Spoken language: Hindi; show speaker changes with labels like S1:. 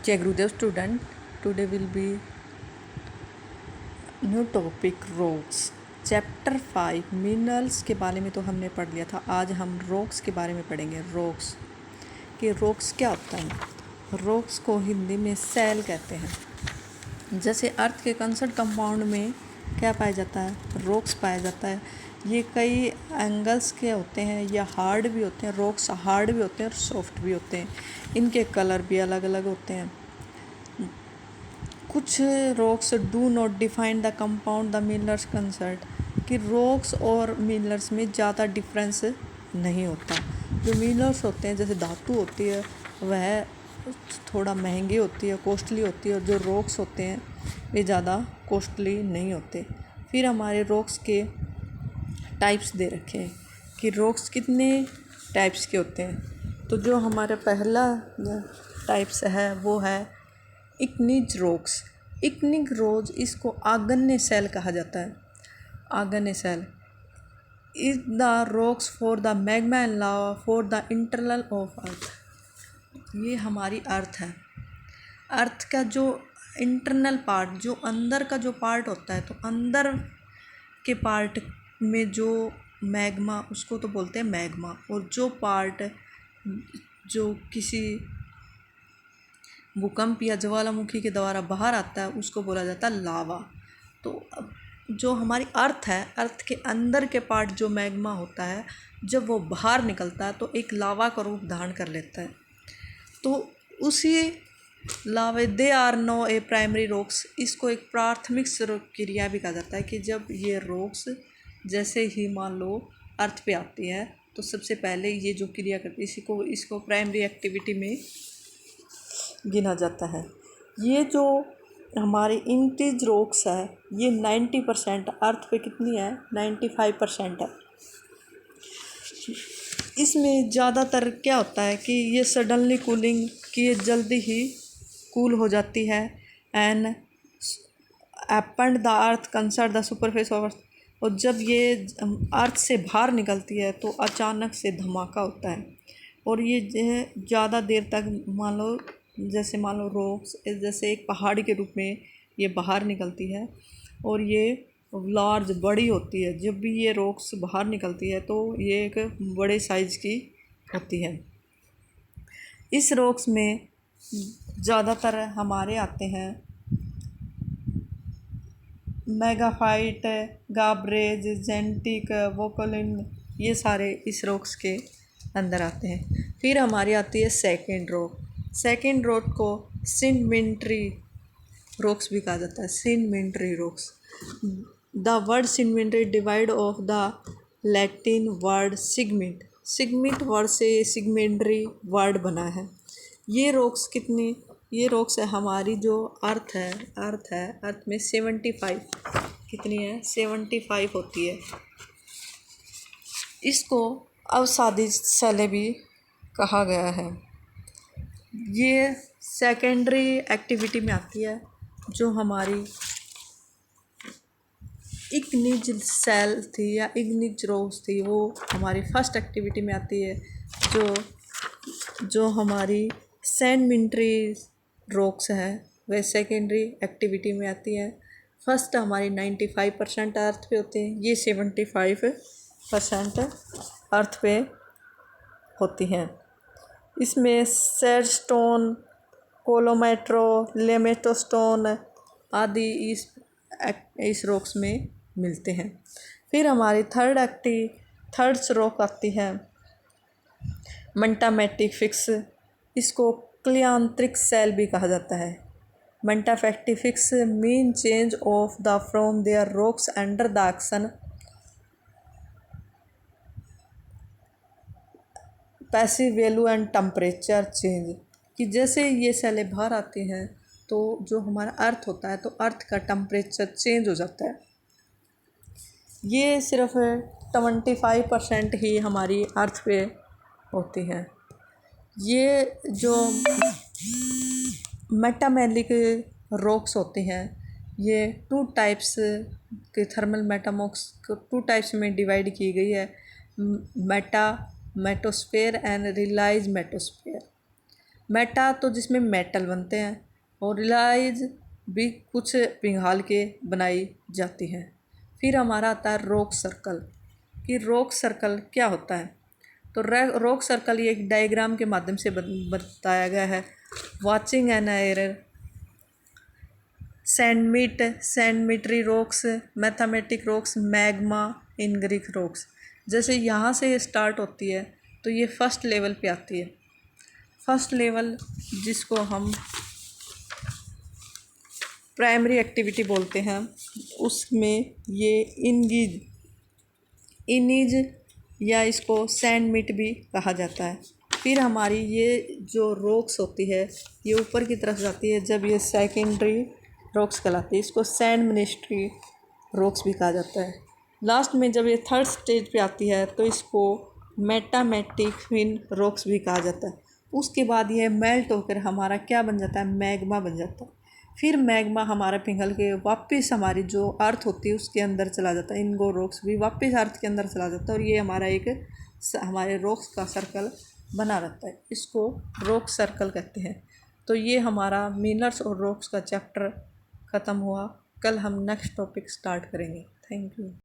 S1: जय गुरुदेव student, today will be new topic rocks. Chapter 5 minerals के बारे में तो हमने पढ़ लिया था। आज हम रॉक्स के बारे में पढ़ेंगे। रॉक्स कि रॉक्स क्या होता है। रॉक्स को हिंदी में सेल कहते हैं। जैसे अर्थ के कंसर्ट कंपाउंड में क्या पाया जाता है, रॉक्स पाया जाता है। ये कई एंगल्स के होते हैं या हार्ड भी होते हैं। रॉक्स हार्ड भी होते हैं और सॉफ्ट भी होते हैं। इनके कलर भी अलग अलग होते हैं। कुछ rocks do not define the compound the minerals concert कि रॉक्स और मिनरल्स में ज़्यादा डिफरेंस नहीं होता। जो मिनरल्स होते हैं जैसे धातु होती है वह थोड़ा महंगी होती है, कॉस्टली होती है, और जो रॉक्स होते हैं वे ज़्यादा कॉस्टली नहीं होते। फिर हमारे रॉक्स के टाइप्स दे रखे हैं कि रॉक्स कितने टाइप्स के होते हैं। तो जो हमारा पहला टाइप्स है वो है इग्निज रॉक्स। इग्निज रोज इसको आग्नेय सेल कहा जाता है। आग्नेय cell is the rocks for the magma and lava for the internal of earth. ये हमारी अर्थ है। अर्थ का जो इंटरनल पार्ट, जो अंदर का जो पार्ट होता है, तो अंदर के पार्ट में जो मैग्मा, उसको तो बोलते हैं मैग्मा, और जो पार्ट जो किसी भूकंप या ज्वालामुखी के द्वारा बाहर आता है उसको बोला जाता है लावा। तो जो हमारी अर्थ है, अर्थ के अंदर के पार्ट जो मैग्मा होता है, जब वो बाहर निकलता है तो एक लावा का रूप धारण कर लेता है। तो उसी लावे they are known a primary rocks, इसको एक प्राथमिक क्रिया भी कहा जाता है कि जब ये रॉक्स जैसे ही मान लो अर्थ पे आती है तो सबसे पहले ये जो क्रिया करती है इसको प्राइमरी एक्टिविटी में गिना जाता है। ये जो हमारी इंटिज रॉक्स है ये 90% अर्थ पे कितनी है, 95% है। इसमें ज़्यादातर क्या होता है कि ये सडनली कूलिंग, कि ये जल्दी ही कूल हो जाती है। And append the earth concert the surface of earth, और जब ये अर्थ से बाहर निकलती है तो अचानक से धमाका होता है। और ये ज़्यादा देर तक मान लो रॉक्स जैसे एक पहाड़ी के रूप में ये बाहर निकलती है और ये लार्ज बड़ी होती है। जब भी ये रॉक्स बाहर निकलती है तो ये एक बड़े साइज़ की होती है। इस रॉक्स में ज़्यादातर हमारे आते हैं मेगाफाइट, गाब्रेज, जेंटिक, वोकोलिन, ये सारे इस रॉक्स के अंदर आते हैं। फिर हमारी आती है सेकेंड रॉक। सेकेंड रॉक को सेडिमेंट्री रॉक्स भी कहा जाता है। Sedimentary rocks, the word sedimentary divide of the Latin word segment. Segment word से सेडिमेंट्री वर्ड बना है। ये रॉक्स ये रॉक्स है हमारी जो अर्थ है, अर्थ में 75 कितनी है, 75 होती है। इसको अवसादी सेलें भी कहा गया है। ये सेकेंडरी एक्टिविटी में आती है। जो हमारी इग्निज सेल थी या इग्निज रॉक्स थी वो हमारी फर्स्ट एक्टिविटी में आती है। जो हमारी सेडिमेंट्री रॉक्स है वह सेकेंडरी एक्टिविटी में आती है। फर्स्ट हमारी 95% अर्थ पे होते हैं, ये 75% अर्थ पे होती हैं। इसमें सैंडस्टोन, कोलोमेट्रो, लेमेटोस्टोन आदि इस रॉक्स में मिलते हैं। फिर हमारी थर्ड रॉक आती है मेटामेटिफिक्स। इसको क्लियांत्रिक सेल भी कहा जाता है। Metamorphics mean change of the from there rocks under the action passive value and temperature change, कि जैसे ये सेलें बाहर आती हैं तो जो हमारा अर्थ होता है तो अर्थ का टेम्परेचर चेंज हो जाता है। ये सिर्फ 25% ही हमारी अर्थ पे होती हैं। ये जो मेटामेलिक रॉक्स होते हैं ये 2 टाइप्स के थर्मल मेटामॉक्स को 2 टाइप्स में डिवाइड की गई है, मेटोस्फेयर एंड रिलाइज मेटोस्फेयर। मेटा तो जिसमें मेटल बनते हैं, और रिलाइज भी कुछ पिघाल के बनाई जाती हैं। फिर हमारा आता है रॉक सर्कल, कि रॉक सर्कल क्या होता है। तो रॉक सर्कल ये एक डायग्राम के माध्यम से बताया गया है। Watching an error, sedimentary rocks, mathematic rocks, magma, in Greek rocks. जैसे यहाँ से स्टार्ट होती है तो ये फर्स्ट लेवल पे आती है। फर्स्ट लेवल जिसको हम प्राइमरी एक्टिविटी बोलते हैं, उसमें ये इनिज या इसको सैंडमिट भी कहा जाता है। फिर हमारी ये जो रॉक्स होती है ये ऊपर की तरफ जाती है, जब ये सेकेंडरी रॉक्स कहलाती है, इसको सैंड मिनिस्ट्री रॉक्स भी कहा जाता है। लास्ट में जब ये थर्ड स्टेज पे आती है तो इसको मेटामेटिक फिन रॉक्स भी कहा जाता है। उसके बाद ये मेल्ट होकर हमारा क्या बन जाता है, मैग्मा बन जाता है। फिर मैग्मा हमारा पिघल के वापस हमारी जो अर्थ होती है उसके अंदर चला जाता है, इनको रॉक्स भी वापस अर्थ के अंदर चला जाता है, और ये हमारा एक हमारे रॉक्स का सर्कल बना रहता है। इसको रॉक सर्कल कहते हैं। तो ये हमारा मिनरल्स और रॉक्स का चैप्टर ख़त्म हुआ। कल हम नेक्स्ट टॉपिक स्टार्ट करेंगे। Thank you.